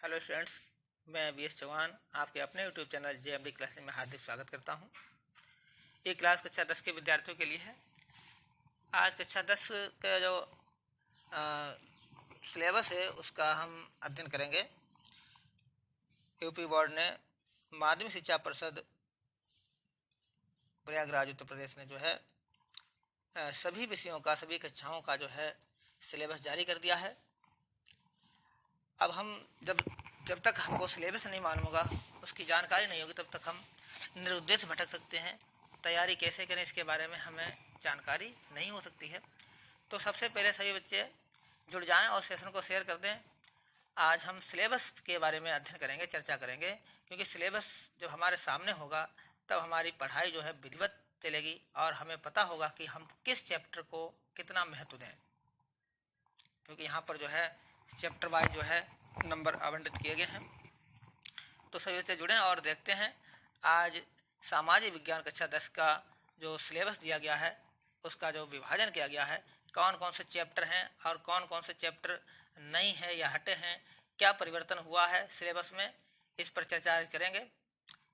Hello students, मैं VS. Chauhan आपके अपने यूट्यूब चैनल JMD क्लासेस में हार्दिक स्वागत करता हूं। ये क्लास कक्षा 10 के विद्यार्थियों के लिए है। आज कक्षा 10 का जो सिलेबस है उसका हम अध्ययन करेंगे। यूपी बोर्ड ने माध्यमिक शिक्षा परिषद प्रयागराज उत्तर प्रदेश ने जो है सभी विषयों का, सभी कक्षाओं का जो है सिलेबस जारी कर दिया है। अब हम जब तक हमको सिलेबस नहीं मालूम होगा, उसकी जानकारी नहीं होगी, तब तक हम निरुद्देश्य भटक सकते हैं। तैयारी कैसे करें इसके बारे में हमें जानकारी नहीं हो सकती है। तो सबसे पहले सभी बच्चे जुड़ जाएं और सेशन को शेयर कर दें। आज हम सिलेबस के बारे में अध्ययन करेंगे, चर्चा करेंगे, क्योंकि सिलेबस जब हमारे सामने होगा तब हमारी पढ़ाई जो है विधिवत चलेगी और हमें पता होगा कि हम किस चैप्टर को कितना महत्व दें, क्योंकि यहाँ पर जो है चैप्टर वाइज जो है नंबर आवंटित किए गए हैं। तो सभी बच्चे जुड़ें और देखते हैं आज सामाजिक विज्ञान कक्षा 10 का जो सिलेबस दिया गया है उसका जो विभाजन किया गया है, कौन कौन से चैप्टर हैं और कौन कौन से चैप्टर नहीं है या हटे हैं, क्या परिवर्तन हुआ है सिलेबस में, इस पर चर्चा करेंगे।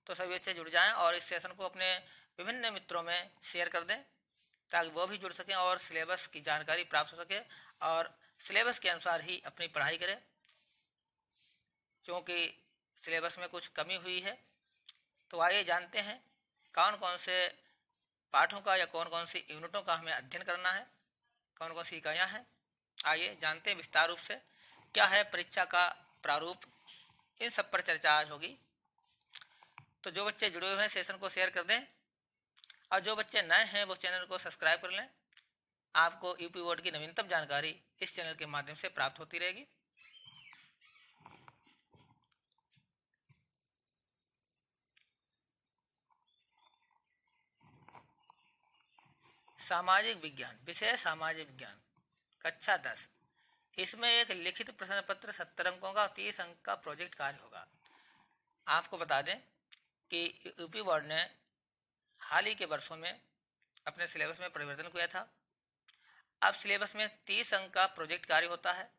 तो सभी बच्चे जुड़ जाएं और इस सेशन को अपने विभिन्न मित्रों में शेयर कर दें ताकि वो भी जुड़ सकें और सिलेबस की जानकारी प्राप्त हो सके और सिलेबस के अनुसार ही अपनी पढ़ाई करें, क्योंकि सिलेबस में कुछ कमी हुई है। तो आइए जानते हैं कौन कौन से पाठों का या कौन कौन सी यूनिटों का हमें अध्ययन करना है, कौन कौन सी इकाइयाँ हैं। आइए जानते हैं विस्तार रूप से क्या है परीक्षा का प्रारूप, इन सब पर चर्चा आज होगी। तो जो बच्चे जुड़े हुए हैं सेशन को शेयर कर दें और जो बच्चे नए हैं वो चैनल को सब्सक्राइब कर लें। आपको यूपी बोर्ड की नवीनतम जानकारी इस चैनल के माध्यम से प्राप्त होती रहेगी। सामाजिक विज्ञान, विषय सामाजिक विज्ञान, कक्षा 10। इसमें एक लिखित प्रश्न पत्र 70 अंकों का 30 अंक का प्रोजेक्ट कार्य होगा। आपको बता दें कि यूपी बोर्ड ने हाल ही के वर्षों में अपने सिलेबस में परिवर्तन किया था। अब सिलेबस में 30 अंक का प्रोजेक्ट कार्य होता है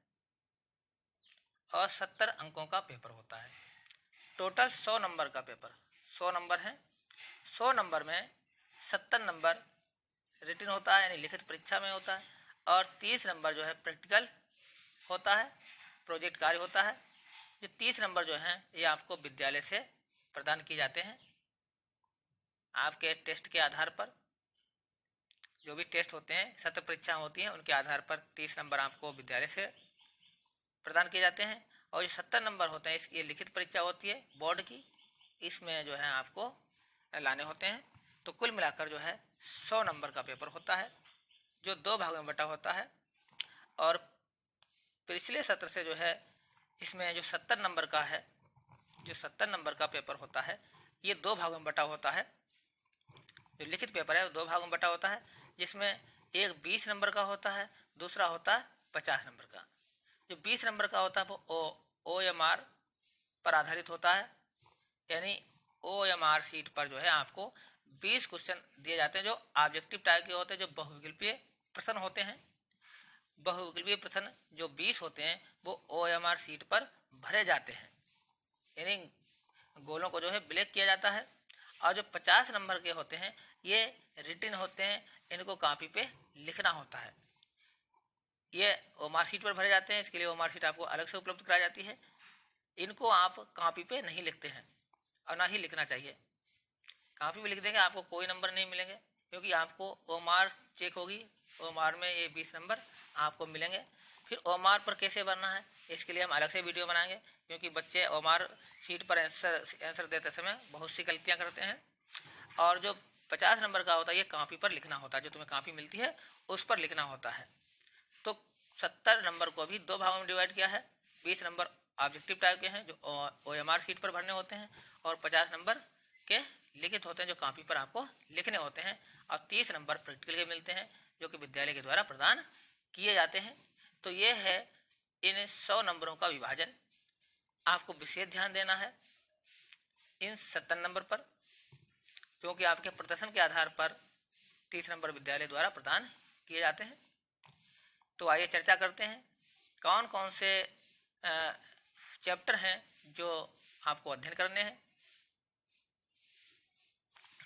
और 70 अंकों का पेपर होता है। टोटल 100 नंबर का पेपर, 100 नंबर हैं। 100 नंबर में 70 नंबर रिटन होता है, यानी लिखित परीक्षा में होता है, और 30 नंबर जो है प्रैक्टिकल होता है, प्रोजेक्ट कार्य होता है। जो 30 नंबर जो हैं ये आपको विद्यालय से प्रदान किए जाते हैं। आपके टेस्ट के आधार पर, जो भी टेस्ट होते हैं, सत्र परीक्षा होती हैं, उनके आधार पर 30 नंबर आपको विद्यालय से प्रदान किए जाते हैं। और जो 70 नंबर होते हैं इसकी लिखित परीक्षा होती है बोर्ड की, इसमें जो है आपको लाने होते हैं। तो कुल मिलाकर जो है 100 नंबर का पेपर होता है जो 2 भागों में बटा होता है। और पिछले सत्र से जो है इसमें जो 70 नंबर का है, जो 70 नंबर का पेपर होता है ये 2 भागों में बटा होता है। जो लिखित पेपर है वो 2 भागों में बटा होता है, जिसमें एक 20 नंबर का होता है, दूसरा होता है 50 नंबर का। जो 20 नंबर का होता है वो OMR पर आधारित होता है, यानी OMR सीट पर जो है आपको 20 क्वेश्चन दिए जाते हैं जो ऑब्जेक्टिव टाइप के होते हैं, जो बहुविकल्पीय प्रश्न होते हैं। बहुविकल्पीय प्रश्न जो 20 होते हैं वो OMR सीट पर भरे जाते हैं, यानी गोलों को जो है ब्लैक किया जाता है। और जो 50 नंबर के होते हैं ये रिटन होते हैं, इनको कॉपी पे लिखना होता है। ये OMR सीट पर भरे जाते हैं, इसके लिए OMR सीट आपको अलग से उपलब्ध कराई जाती है। इनको आप कॉपी पे नहीं लिखते हैं और ना ही लिखना चाहिए। कॉपी पे लिख देंगे आपको कोई नंबर नहीं मिलेंगे, क्योंकि आपको OMR चेक होगी, OMR में ये 20 नंबर आपको मिलेंगे। फिर OMR पर कैसे भरना है इसके लिए हम अलग से वीडियो बनाएंगे, क्योंकि बच्चे OMR शीट पर आंसर देते समय बहुत सी गलतियां करते हैं। और जो 50 नंबर का होता है ये कॉपी पर लिखना होता है, जो तुम्हें कॉपी मिलती है उस पर लिखना होता है। तो 70 नंबर को भी 2 भागों में डिवाइड किया है। 20 नंबर ऑब्जेक्टिव टाइप के हैं जो OMR सीट पर भरने होते हैं, और 50 नंबर के लिखित होते हैं जो कॉपी पर आपको लिखने होते हैं, और 30 नंबर प्रैक्टिकल के मिलते हैं जो कि विद्यालय के द्वारा प्रदान किए जाते हैं। तो ये है इन 100 नंबरों का विभाजन। आपको विशेष ध्यान देना है इन 70 नंबर पर, क्योंकि आपके प्रदर्शन के आधार पर 30 नंबर विद्यालय द्वारा प्रदान किए जाते हैं। तो आइए चर्चा करते हैं कौन कौन से चैप्टर हैं जो आपको अध्ययन करने हैं।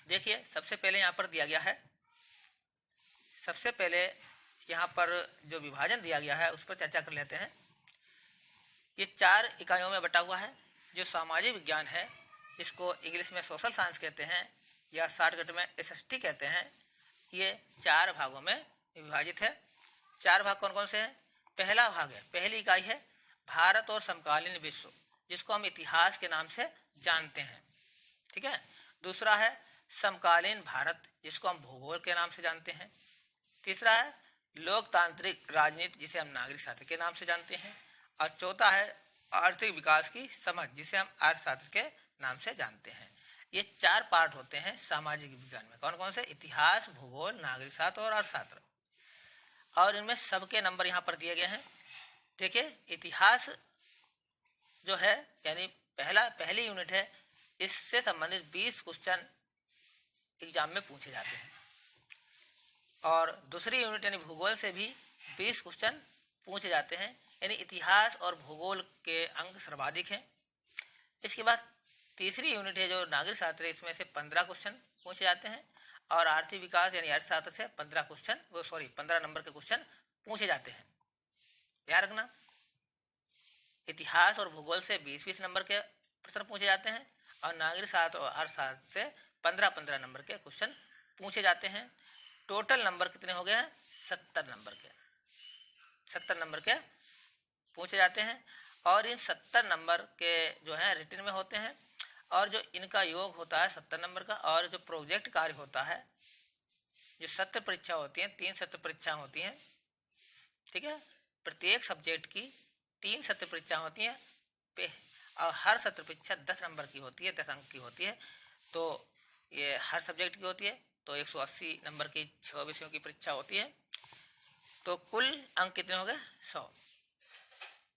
देखिए, सबसे पहले यहाँ पर दिया गया है, सबसे पहले यहाँ पर जो विभाजन दिया गया है उस पर चर्चा कर लेते हैं। ये 4 इकाइयों में बटा हुआ है। जो सामाजिक विज्ञान है, इसको इंग्लिश में सोशल साइंस कहते हैं या शॉर्टकट में एसएसटी कहते हैं। ये 4 भागों में विभाजित है। 4 भाग कौन कौन से हैं? पहला भाग है, पहली इकाई है भारत और समकालीन विश्व, जिसको हम इतिहास के नाम से जानते हैं। ठीक है। दूसरा है समकालीन भारत, जिसको हम भूगोल के नाम से जानते हैं। तीसरा है लोकतांत्रिक राजनीति, जिसे हम नागरिक शास्त्र के नाम से जानते हैं। और चौथा है आर्थिक विकास की समझ, जिसे हम अर्थशास्त्र के नाम से जानते हैं। ये 4 पार्ट होते हैं सामाजिक विज्ञान में। कौन कौन से? इतिहास, भूगोल, नागरिक शास्त्र और अर्थशास्त्र। और इनमें सबके नंबर यहाँ पर दिए गए हैं। देखिए, इतिहास जो है यानी पहली यूनिट है, इससे संबंधित 20 क्वेश्चन एग्जाम में पूछे जाते हैं। और दूसरी यूनिट यानी भूगोल से भी 20 क्वेश्चन पूछे जाते हैं, यानी इतिहास और भूगोल के अंक सर्वाधिक हैं। इसके बाद तीसरी यूनिट है जो नागरिक शास्त्र, इसमें से 15 क्वेश्चन पूछे जाते हैं। और आर्थिक विकास यानी अर्थशास्त्र से 15 नंबर के क्वेश्चन पूछे जाते हैं। याद रखना, इतिहास और भूगोल से 20-20 नंबर के प्रश्न पूछे जाते हैं और नागरिक शास्त्र और अर्थशास्त्र से 15-15 नंबर के क्वेश्चन पूछे जाते हैं। टोटल नंबर कितने हो गए हैं? 70 नंबर के। 70 नंबर के पूछे जाते हैं। और इन 70 नंबर के जो है रिटन में होते हैं, और जो इनका योग होता है 70 नंबर का, और जो प्रोजेक्ट कार्य होता है, जो सत्र परीक्षा होती है, 3 सत्र परीक्षा होती हैं। ठीक है। प्रत्येक सब्जेक्ट की 3 सत्र परीक्षा होती हैं और हर सत्र परीक्षा 10 नंबर की होती है, 10 अंक की होती है। तो ये हर सब्जेक्ट की होती है, तो 180 नंबर की 6 विषयों की परीक्षा होती है। तो कुल अंक कितने हो गए? 100।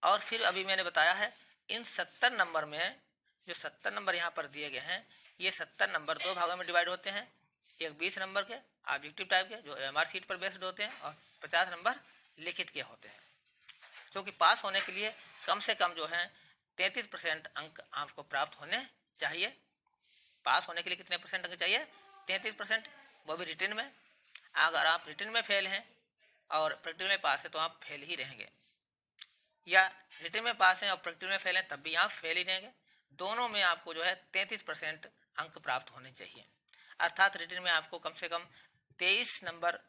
और फिर अभी मैंने बताया है इन 70 नंबर में, जो 70 नंबर यहाँ पर दिए गए हैं, ये 70 नंबर 2 भागों में डिवाइड होते हैं। एक 20 नंबर के ऑब्जेक्टिव टाइप के जो एमआर शीट पर बेस्ड होते हैं, और 50 नंबर लिखित के होते हैं। जो कि पास होने के लिए कम से कम जो है 33% अंक आपको प्राप्त होने चाहिए। पास होने के लिए कितने परसेंट अंक चाहिए? 33%, वो भी रिटन में। अगर आप रिटन में फेल हैं और प्रैक्टिकल में पास है तो आप फेल ही रहेंगे, या रिटन में पास हैं और प्रैक्टिकल में फेल हैं तब भी आप फेल ही रहेंगे। दोनों में आपको जो है 33% अंक प्राप्त होने चाहिए। अर्थात रिटन में आपको कम से कम 23 नंबर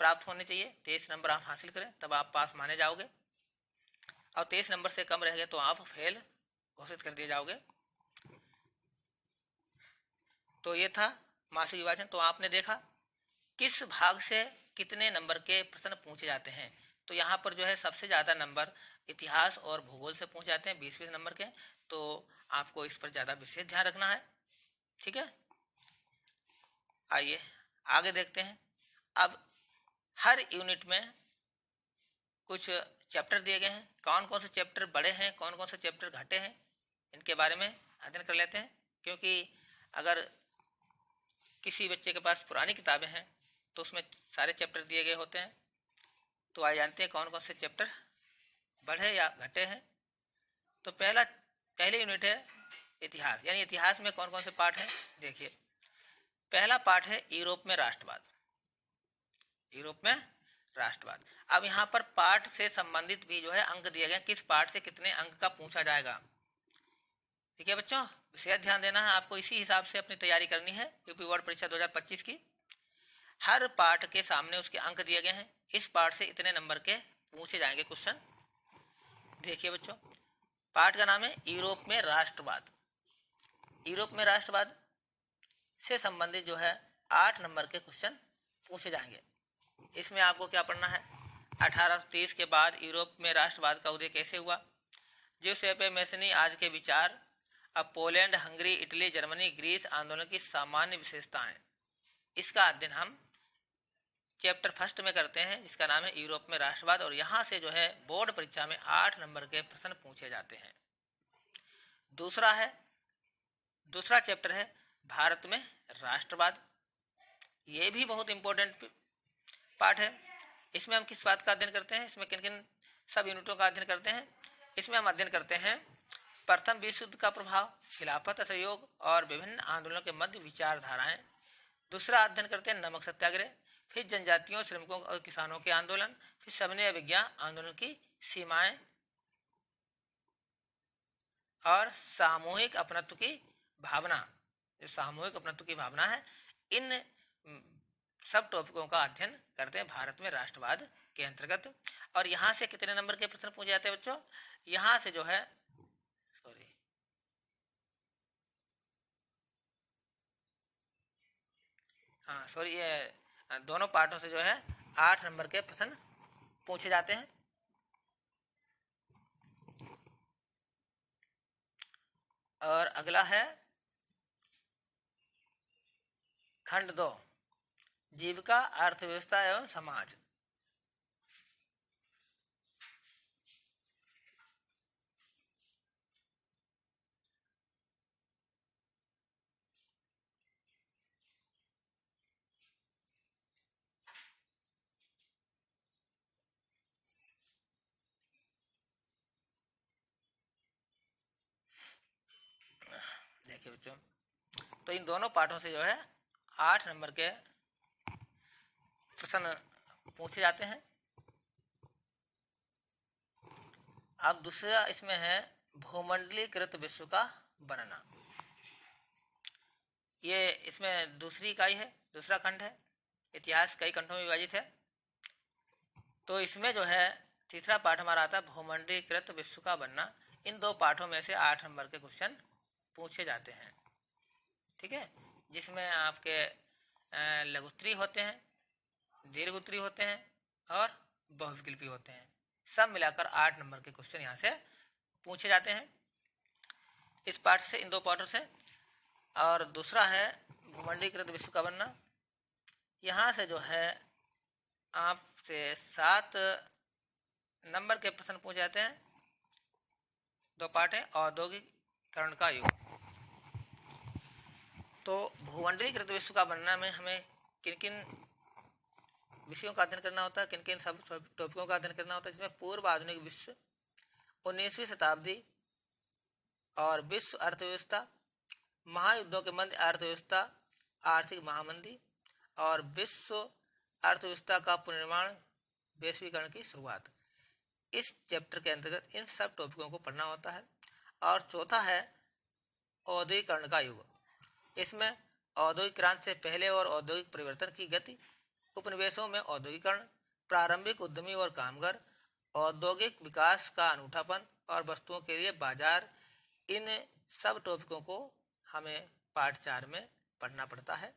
प्राप्त होने चाहिए। 23 नंबर आप हासिल करें तब आप पास माने जाओगे, और 23 नंबर से कम रह गए तो आप फेल घोषित कर दिए जाओगे। तो ये था मासिक विभाजन। तो आपने देखा किस भाग से कितने नंबर के प्रश्न पूछे जाते हैं। तो यहाँ पर जो है सबसे ज़्यादा नंबर इतिहास और भूगोल से पूछे जाते हैं, 20-20 नंबर के। तो आपको इस पर ज़्यादा विशेष ध्यान रखना है। ठीक है। आइए आगे देखते हैं। अब हर यूनिट में कुछ चैप्टर दिए गए हैं। कौन कौन से चैप्टर बड़े हैं, कौन कौन से चैप्टर घटे हैं, इनके बारे में अध्ययन कर लेते हैं। क्योंकि अगर किसी बच्चे के पास पुरानी किताबें हैं तो उसमें सारे चैप्टर दिए गए होते हैं। तो आइए जानते हैं कौन कौन से चैप्टर बढ़े या घटे हैं। तो पहली यूनिट है इतिहास, यानी इतिहास में कौन कौन से पार्ट हैं। देखिए, पहला पार्ट है यूरोप में राष्ट्रवाद। यूरोप में राष्ट्रवाद। अब यहाँ पर पार्ट से संबंधित भी जो है अंक दिए गए, किस पार्ट से कितने अंक का पूछा जाएगा। ठीक है बच्चों, विशेष ध्यान देना है आपको। इसी हिसाब से अपनी तैयारी करनी है यूपी बोर्ड परीक्षा 2025 की। हर पार्ट के सामने उसके अंक दिए गए हैं। इस पार्ट से इतने नंबर के पूछे जाएंगे क्वेश्चन। देखिए बच्चों, पार्ट का नाम है यूरोप में राष्ट्रवाद। यूरोप में राष्ट्रवाद से संबंधित जो है 8 नंबर के क्वेश्चन पूछे जाएंगे। इसमें आपको क्या पढ़ना है? 1830 के बाद यूरोप में राष्ट्रवाद का उदय कैसे हुआ, ज्यूसेppe मैसनी आज के विचार, अब Poland, Hungary, Italy, Germany, Greece आंदोलन की सामान्य विशेषताएं। इसका अध्ययन हम चैप्टर फर्स्ट में करते हैं, जिसका नाम है यूरोप में राष्ट्रवाद। और यहाँ से जो है बोर्ड परीक्षा में 8 नंबर के प्रश्न पूछे जाते हैं। दूसरा चैप्टर है भारत में राष्ट्रवाद। ये भी बहुत इंपॉर्टेंट पार्ट है। इसमें हम किस बात का अध्ययन करते हैं, इसमें किन किन सब यूनिटों का अध्ययन करते हैं। इसमें हम अध्ययन करते हैं प्रथम विश्व युद्ध का प्रभाव, खिलाफत असहयोग और विभिन्न आंदोलनों के मध्य विचारधाराएं। दूसरा अध्ययन करते हैं नमक सत्याग्रह, फिर जनजातियों, श्रमिकों और किसानों के आंदोलन, फिर सविनय अवज्ञा आंदोलन की सीमाएं और सामूहिक अपनत्व की भावना। जो सामूहिक अपनत्व की भावना है, इन सब टॉपिकों का अध्ययन करते हैं भारत में राष्ट्रवाद के अंतर्गत। और यहाँ से कितने नंबर के प्रश्न पूछे जाते हैं बच्चों? यहाँ से जो है ये दोनों पार्टों से जो है 8 नंबर के प्रश्न पूछे जाते हैं। और अगला है खंड 2, जीविका, अर्थव्यवस्था एवं समाज। देखिए बच्चों, तो इन दोनों पाठों से जो है 8 नंबर के प्रश्न पूछे जाते हैं। अब दूसरा इसमें है भूमंडलीकृत विश्व का वर्णन। ये इसमें दूसरी इकाई है, दूसरा खंड है। इतिहास कई खंडों में विभाजित है। तो इसमें जो है तीसरा पाठ हमारा आता है भूमंडलीकृत विश्व का वर्णन। इन दो पाठों में से 8 नंबर के क्वेश्चन पूछे जाते हैं, ठीक है, जिसमें आपके लघुत्तरी होते हैं, दीर्घोत्तरी होते हैं और बहुविकल्पी होते हैं। सब मिलाकर 8 नंबर के क्वेश्चन यहाँ से पूछे जाते हैं इस पाठ से, इन दो पाठों से। और दूसरा है भूमंडलीकृत विश्व का वर्णन। यहाँ से जो है आपसे 7 नंबर के प्रश्न पूछे जाते हैं। दो पाठ है, औद्योगिकरण का युग। तो भूमंडलीकृत विश्व का वर्णन में हमें किन किन विषयों का अध्ययन करना होता है, किन किन सब टॉपिकों का अध्ययन करना होता है, जिसमें पूर्व आधुनिक विश्व, 19वीं शताब्दी और विश्व अर्थव्यवस्था, महायुद्धों के मध्य अर्थव्यवस्था, आर्थिक महामंदी और विश्व अर्थव्यवस्था का पुनर्निर्माण, वैश्वीकरण की शुरुआत। इस चैप्टर के अंतर्गत इन सब टॉपिकों को पढ़ना होता है। और चौथा है औद्योगिकरण का युग। इसमें औद्योगिक क्रांति से पहले और औद्योगिक परिवर्तन की गति, उपनिवेशों में औद्योगिकरण, प्रारंभिक उद्यमी और कामगार, औद्योगिक विकास का अनूठापन और वस्तुओं के लिए बाजार, इन सब टॉपिकों को हमें पाठ 4 में पढ़ना पड़ता है।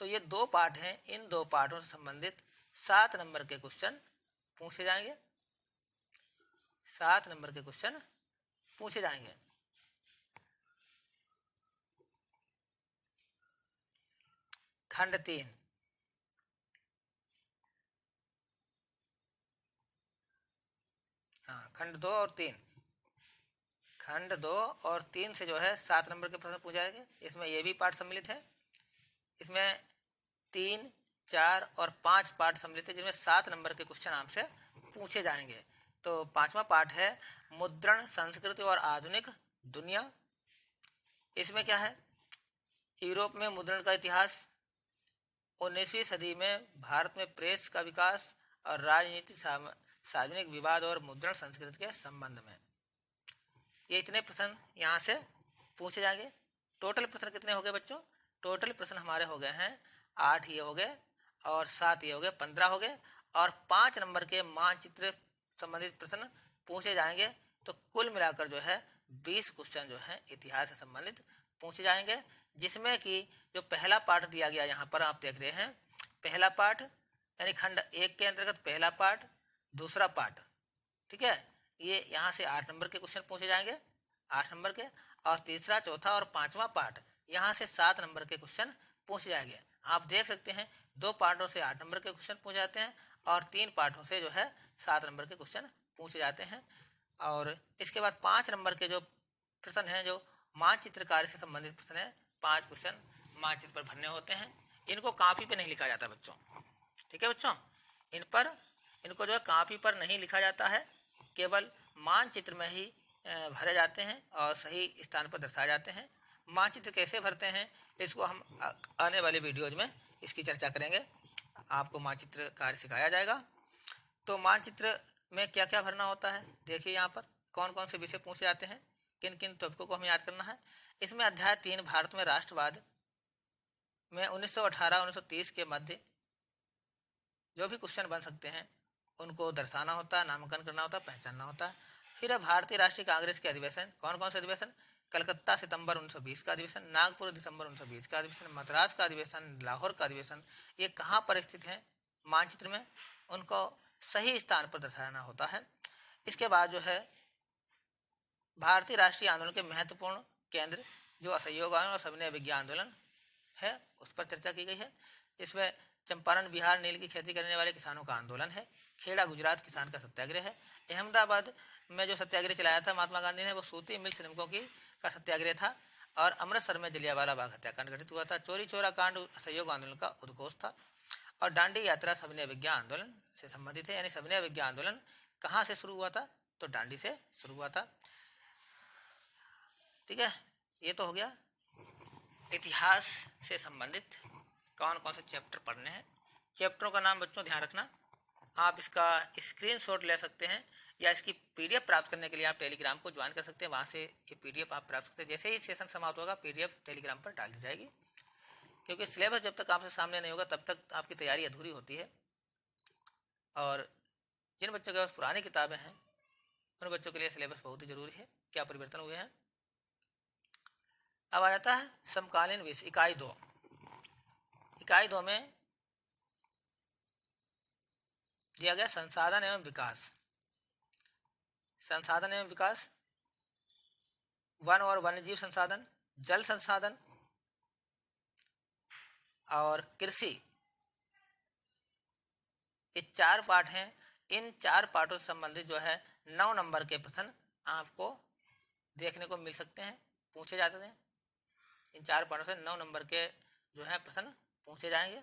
तो ये 2 पाठ हैं, इन 2 पाठों से संबंधित 7 नंबर के क्वेश्चन पूछे जाएंगे। 7 नंबर के क्वेश्चन पूछे जाएंगे। खंड 3, खंड 2 और 3, खंड 2 और 3 से जो है 7 नंबर के प्रश्न पूछे जाएंगे। इसमें ये भी पाठ सम्मिलित है। इसमें 3, 4 और 5 पाठ सम्मिलित है, जिसमें 7 नंबर के क्वेश्चन आपसे पूछे जाएंगे। तो 5वां पाठ है मुद्रण, संस्कृति और आधुनिक दुनिया। इसमें क्या है, यूरोप में मुद्रण का इतिहास, 19वीं सदी में भारत में प्रेस का विकास और राजनीति, सार्वजनिक विवाद और मुद्रण संस्कृति के संबंध में। ये इतने प्रश्न यहाँ से पूछे जाएंगे। टोटल प्रश्न कितने हो गए बच्चों? टोटल प्रश्न हमारे हो गए हैं 8 ये हो गए और 7 ये हो गए, 15 हो गए। और 5 नंबर के मानचित्र संबंधित प्रश्न पूछे जाएंगे। तो कुल मिलाकर जो है 20 क्वेश्चन जो है इतिहास से संबंधित पूछे जाएंगे, जिसमें कि जो पहला पाठ दिया गया यहाँ पर आप देख रहे हैं, पहला पाठ यानी खंड 1 के अंतर्गत पहला पाठ, दूसरा पाठ, ठीक है, ये यहाँ से 8 नंबर के क्वेश्चन पूछे जाएंगे, 8 नंबर के। और तीसरा, चौथा और 5वां पाठ यहाँ से 7 नंबर के क्वेश्चन पूछे जाएंगे। आप देख सकते हैं 2 पार्टों से 8 नंबर के क्वेश्चन पूछे जाते हैं और 3 पार्टों से जो है 7 नंबर के क्वेश्चन पूछे जाते हैं। और इसके बाद 5 नंबर के जो प्रश्न हैं, जो मानचित्र कार्य से संबंधित प्रश्न है, 5 क्वेश्चन मानचित्र पर भरने होते हैं। इनको कापी पे नहीं लिखा जाता बच्चों, ठीक है बच्चों, इनको जो है कापी पर नहीं लिखा जाता है, केवल मानचित्र में ही भरे जाते हैं और सही स्थान पर दर्शाए जाते हैं। मानचित्र कैसे भरते हैं इसको हम आने वाले वीडियोज में इसकी चर्चा करेंगे। आपको मानचित्र कार्य सिखाया जाएगा। तो मानचित्र में क्या क्या भरना होता है, देखिए यहाँ पर कौन कौन से विषय पूछे जाते हैं, किन किन टॉपिकों को हमें याद करना है। इसमें अध्याय 3 भारत में राष्ट्रवाद में 1918-1930 के मध्य जो भी क्वेश्चन बन सकते हैं उनको दर्शाना होता है, नामांकन करना होता है, पहचानना होता है। फिर है भारतीय राष्ट्रीय कांग्रेस के अधिवेशन, कौन कौन से अधिवेशन, कलकत्ता सितंबर 1920 का अधिवेशन, नागपुर दिसंबर 1920 का अधिवेशन, मद्रास का अधिवेशन, लाहौर का अधिवेशन, ये कहाँ पर स्थित है मानचित्र में, उनको सही स्थान पर दर्शाना होता है। इसके बाद जो है भारतीय राष्ट्रीय आंदोलन के महत्वपूर्ण केंद्र जो असहयोग आंदोलन और सविनय अवज्ञा आंदोलन है उस पर चर्चा की गई है। इसमें चंपारण बिहार नील की खेती करने वाले किसानों का आंदोलन है, खेड़ा गुजरात किसान का सत्याग्रह है, अहमदाबाद में जो सत्याग्रह चलाया था महात्मा गांधी ने वो सूती मिल श्रमिकों की का सत्याग्रह था, और अमृतसर में जलियांवाला बाग हत्याकांड घटित हुआ था। चोरी चोरा कांड असहयोग आंदोलन का उद्घोष था, और डांडी यात्रा सविनय अवज्ञा आंदोलन से संबंधित है। यानी सविनय अवज्ञा आंदोलन कहाँ से शुरू हुआ था, तो डांडी से शुरू हुआ था। ठीक है, ये तो हो गया इतिहास से संबंधित कौन कौन से चैप्टर पढ़ने हैं। चैप्टरों का नाम बच्चों ध्यान रखना, आप इसका स्क्रीनशॉट ले सकते हैं या इसकी पीडीएफ प्राप्त करने के लिए आप टेलीग्राम को ज्वाइन कर सकते हैं, वहाँ से ये पीडीएफ आप प्राप्त करते हैं। जैसे ही सेशन समाप्त होगा पीडीएफ टेलीग्राम पर डाल दी जाएगी, क्योंकि सिलेबस जब तक आपसे सामने नहीं होगा तब तक आपकी तैयारी अधूरी होती है। और जिन बच्चों के पास पुरानी किताबें हैं उन बच्चों के लिए सिलेबस बहुत ही जरूरी है। क्या परिवर्तन हुए हैं। अब आ जाता है समकालीन विषय इकाई 2। इकाई 2 में दिया गया संसाधन एवं विकास। संसाधन एवं विकास, वन और वन्यजीव संसाधन, जल संसाधन और कृषि, ये 4 पार्ट हैं। इन 4 पार्टों से संबंधित जो है 9 नंबर के प्रश्न आपको देखने को मिल सकते हैं, पूछे जाते हैं। इन 4 पार्टों से 9 नंबर के जो है प्रश्न पूछे जाएंगे।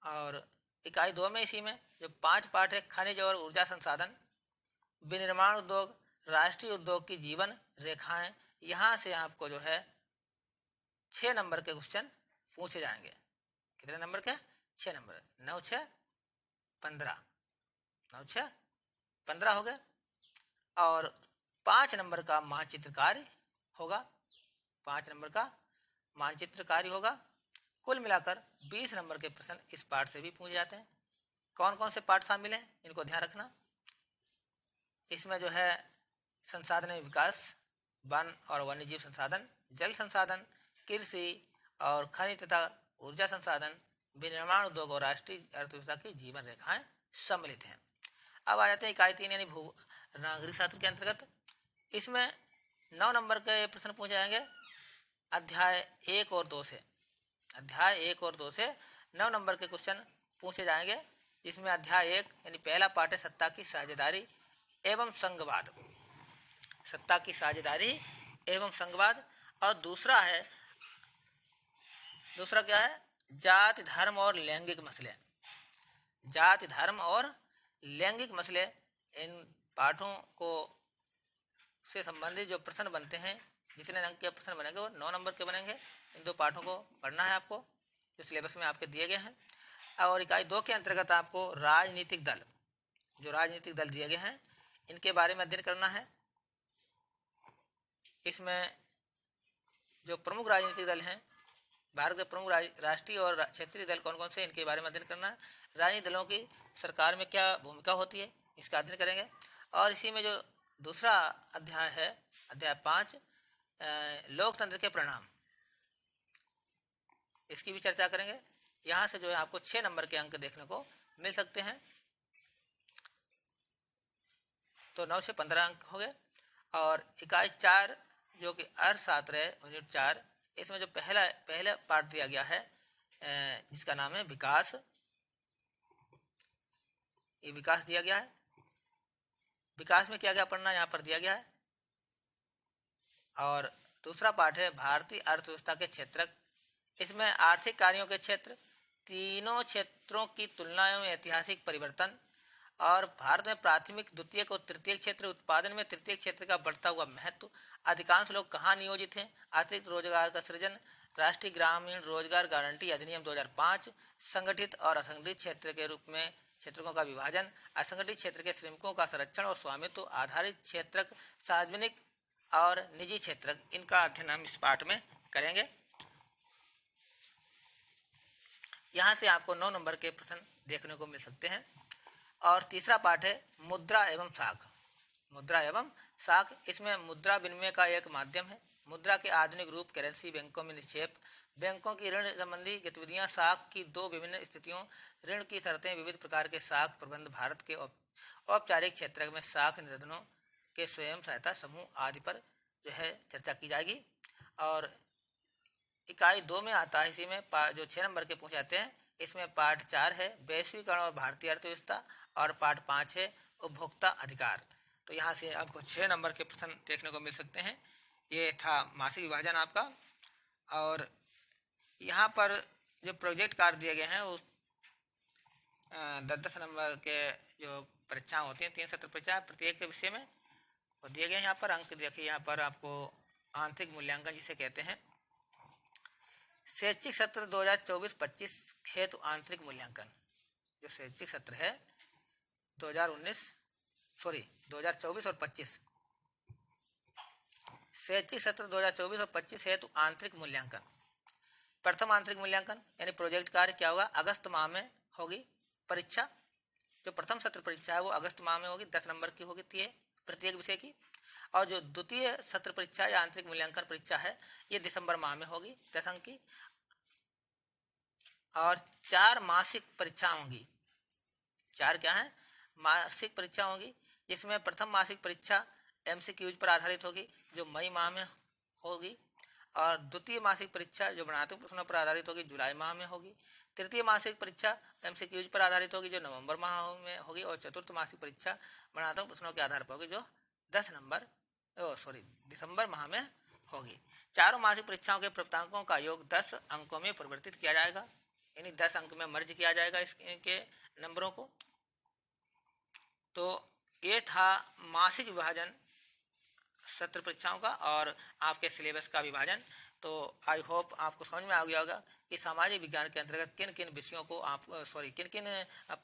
और इकाई 2 में इसी में जो 5 पार्ट है, खनिज और ऊर्जा संसाधन, विनिर्माण उद्योग, राष्ट्रीय उद्योग की जीवन रेखाएं, यहाँ से आपको जो है 6 नंबर के क्वेश्चन पूछे जाएंगे। कितने नंबर के, 6 नंबर, 9 6 15, 9 6 15 हो गए। और 5 नंबर का मानचित्र कार्य होगा, 5 नंबर का मानचित्र कार्य होगा। कुल मिलाकर 20 नंबर के प्रश्न इस पार्ट से भी पूछे जाते हैं। कौन कौन से पार्ट शामिल हैं इनको ध्यान रखना। इसमें जो है संसाधन विकास, वन और वन्यजीव संसाधन, जल संसाधन, कृषि और खनिज तथा ऊर्जा संसाधन, विनिर्माण उद्योग और राष्ट्रीय अर्थव्यवस्था की जीवन रेखाएं सम्मिलित हैं। अब आ जाते हैं इकाई 3 यानी भू नागरिक शास्त्र के अंतर्गत। इसमें 9 नंबर के प्रश्न पूछे जाएंगे अध्याय 1 और 2 से। अध्याय 1 और 2 से 9 नंबर के क्वेश्चन पूछे जाएंगे। जिसमें अध्याय 1 यानी पहला पार्ट है सत्ता की साझेदारी एवं संघवाद, सत्ता की साझेदारी एवं संघवाद। और दूसरा क्या है, जाति धर्म और लैंगिक मसले। जाति धर्म और लैंगिक मसले, इन पाठों को से संबंधित जो प्रश्न बनते हैं, जितने अंक के प्रश्न बनेंगे वो 9 नंबर के बनेंगे। इन 2 पाठों को पढ़ना है आपको, जो सिलेबस में आपके दिए गए हैं। और इकाई 2 के अंतर्गत आपको राजनीतिक दल, जो राजनीतिक दल दिए गए हैं इनके बारे में अध्ययन करना है। इसमें जो प्रमुख राजनीतिक दल हैं, भारत के प्रमुख राष्ट्रीय और क्षेत्रीय दल कौन कौन से, इनके बारे में अध्ययन करना है। राजनीतिक दलों की सरकार में क्या भूमिका होती है, इसका अध्ययन करेंगे। और इसी में जो दूसरा अध्याय है, अध्याय 5 लोकतंत्र के परिणाम, इसकी भी चर्चा करेंगे। यहाँ से जो है आपको 6 नंबर के अंक देखने को मिल सकते हैं। तो 9 से 15 अंक हो गए। और इकाई 4 जो कि अर्थशास्त्र है, यूनिट 4, इसमें जो पहला पार्ट दिया गया है जिसका नाम है विकास, ये विकास दिया गया है। विकास में क्या क्या पढ़ना यहाँ पर दिया गया है। और दूसरा पार्ट है भारतीय अर्थव्यवस्था के क्षेत्रक। इसमें आर्थिक कार्यों के क्षेत्र, तीनों क्षेत्रों की तुलना एवं ऐतिहासिक परिवर्तन और भारत में प्राथमिक, द्वितीयक और तृतीयक क्षेत्र उत्पादन में तृतीयक क्षेत्र का बढ़ता हुआ महत्व, अधिकांश लोग कहाँ नियोजित हैं, अतिरिक्त रोजगार का सृजन, राष्ट्रीय ग्रामीण रोजगार गारंटी अधिनियम 2005, संगठित और असंगठित क्षेत्र के रूप में क्षेत्रों का विभाजन, असंगठित क्षेत्र के श्रमिकों का संरक्षण और स्वामित्व आधारित क्षेत्र, सार्वजनिक और निजी क्षेत्र, इनका अध्ययन हम इस पाठ में करेंगे। यहाँ से आपको 9 नंबर के प्रश्न देखने को मिल सकते हैं। और तीसरा पाठ है मुद्रा एवं साख। मुद्रा एवं साख, इसमें मुद्रा विनिमय का एक माध्यम है। मुद्रा के आधुनिक रूप करेंसी, बैंकों में निक्षेप, बैंकों की ऋण संबंधी गतिविधियां, साख की दो विभिन्न स्थितियों, ऋण की शर्तें, विविध प्रकार के साख प्रबंध, भारत के औपचारिक क्षेत्र में साख निर्धनों के स्वयं सहायता समूह आदि पर जो है चर्चा की जाएगी। और इकाई 2 में आता है, इसी में जो 6 नंबर के पूछे जाते हैं, इसमें पाठ 4 है वैश्वीकरण और भारतीय अर्थव्यवस्था, और पाठ 5 है उपभोक्ता अधिकार। तो यहाँ से आपको 6 नंबर के प्रश्न देखने को मिल सकते हैं। ये था मासिक विभाजन आपका। और यहाँ पर जो प्रोजेक्ट कार्य दिए गए हैं उस 10-10 नंबर के जो परीक्षाएं होती हैं, 3 सत्र परीक्षाएं प्रत्येक विषय में वो दिए गए हैं। यहाँ पर अंक देखिए, यहाँ पर आपको आंतरिक मूल्यांकन जिसे कहते हैं, शैक्षिक सत्र 2024-25 हेतु आंतरिक मूल्यांकन, जो शैक्षिक सत्र है 2024 और 25, शैक्षिक सत्र 2024 और 25 हेतु आंतरिक मूल्यांकन। प्रथम आंतरिक मूल्यांकन यानी प्रोजेक्ट कार्य क्या होगा, अगस्त माह में होगी परीक्षा। जो प्रथम सत्र परीक्षा है वो अगस्त माह में होगी, 10 नंबर की होगी प्रत्येक विषय की। और जो द्वितीय सत्र परीक्षा या आंतरिक मूल्यांकन परीक्षा है ये दिसंबर माह में होगी, 10 अंक की। और 4 मासिक परीक्षा होंगी। 4 क्या है, मासिक परीक्षा होगी, जिसमें प्रथम मासिक परीक्षा MCQs पर आधारित होगी जो मई माह में होगी, और द्वितीय मासिक परीक्षा जो वर्णनात्मक प्रश्नों पर आधारित होगी जुलाई माह में होगी। तृतीय मासिक परीक्षा MCQs पर आधारित होगी जो नवंबर माह में होगी, और चतुर्थ मासिक परीक्षा वर्णनात्मक प्रश्नों के आधार पर होगी जो दिसंबर माह में होगी। चारों मासिक परीक्षाओं के प्राप्तांकों का योग 10 अंकों में परिवर्तित किया जाएगा, यानी 10 अंक में मर्ज किया जाएगा इसके नंबरों को। तो ये था मासिक विभाजन सत्र परीक्षाओं का और आपके सिलेबस का विभाजन। तो आई होप आपको समझ में आ गया होगा कि सामाजिक विज्ञान के अंतर्गत किन किन विषयों को किन किन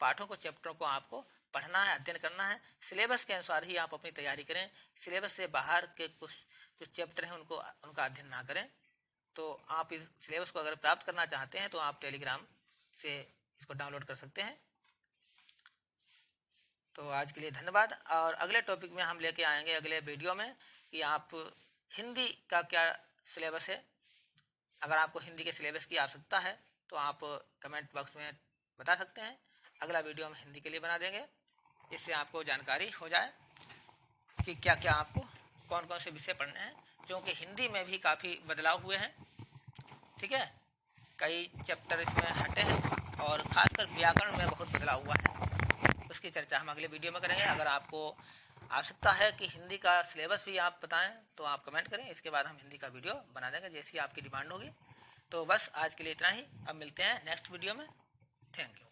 पाठों को, चैप्टरों को आपको पढ़ना है, अध्ययन करना है। सिलेबस के अनुसार ही आप अपनी तैयारी करें, सिलेबस से बाहर के कुछ जो चैप्टर हैं उनका अध्ययन ना करें। तो आप इस सिलेबस को अगर प्राप्त करना चाहते हैं तो आप टेलीग्राम से इसको डाउनलोड कर सकते हैं। तो आज के लिए धन्यवाद। और अगले टॉपिक में हम लेके आएंगे अगले वीडियो में कि आप हिंदी का क्या सिलेबस है। अगर आपको हिंदी के सिलेबस की आवश्यकता है तो आप कमेंट बॉक्स में बता सकते हैं, अगला वीडियो हम हिंदी के लिए बना देंगे, जिससे आपको जानकारी हो जाए कि क्या क्या आपको कौन कौन से विषय पढ़ने हैं, क्योंकि हिंदी में भी काफ़ी बदलाव हुए हैं। ठीक है, कई चैप्टर इसमें हटे हैं और खासकर व्याकरण में बहुत बदलाव हुआ है, उसकी चर्चा हम अगले वीडियो में करेंगे। अगर आपको आवश्यकता है कि हिंदी का सिलेबस भी आप बताएं तो आप कमेंट करें, इसके बाद हम हिंदी का वीडियो बना देंगे जैसी आपकी डिमांड होगी। तो बस आज के लिए इतना ही, अब मिलते हैं नेक्स्ट वीडियो में। Thank you.